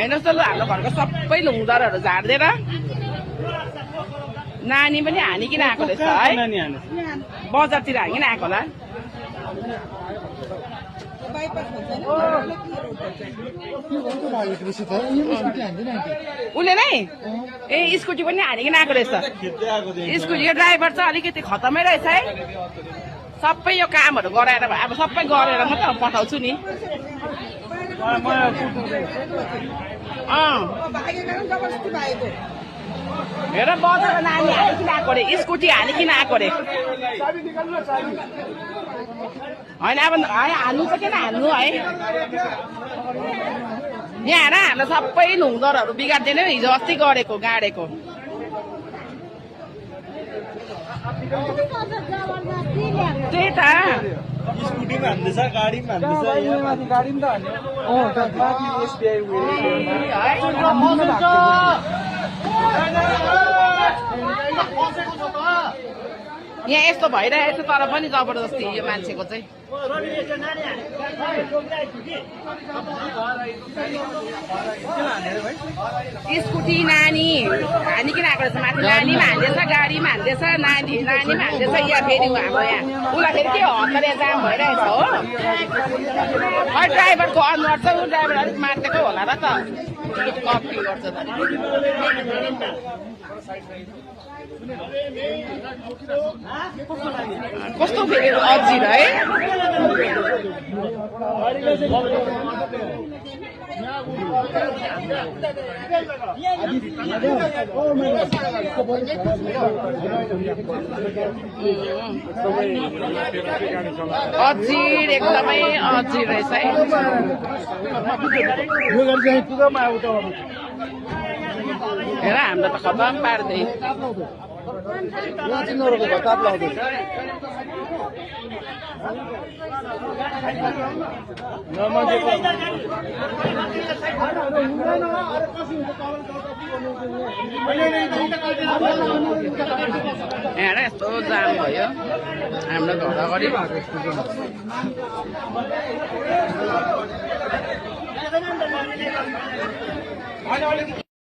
हेर्नुहोस् त ल हाम्रो घरको सबै लुङदरहरू झार्दिएर नानी पनि हानिकन आएको रहेछ है बजारतिर हानिकन आएको होला उसले नै ए स्कुटी पनि हानिकन आएको रहेछ स्कुटीको ड्राइभर चाहिँ अलिकति खतमै रहेछ है सबै यो कामहरू गराएर अब सबै गरेर मात्रै पठाउँछु नि हेर बजार नानी हानिकन आएको अरे स्कुटी हानिकन आएको अरे होइन अब हान्नु चाहिँ किन हान्नु है यहाँ हेर हाम्रो सबै लुङदरहरू बिगारिदिने हिजो अस्ति गरेको गाडेको त्यही त स्कुटीमा हान्दैछ गाडीमा यहाँ यस्तो भइरहेको छ तर पनि जबरजस्ती यो मान्छेको चाहिँ स्कुटी नानी हानिकन आएको रहेछ माथि नानीमा हान्दैछ गाडीमा हान्दैछ नानीमा हान्दैछ यहाँ फेरि हाम्रो यहाँ उसलाई फेरि के हतारे जाम भइरहेछ हो ड्राइभरको अनुहार चाहिँ ऊ ड्राइभर अलिक मार्देको होला र त कपी गर्छ त कस्तो फेरि अजिर है अजिर एकदमै अजिर रहेछ है हेर हाम्रो त खतम पार्दै हेर यस्तो जाम भयो हाम्रो घर अगाडि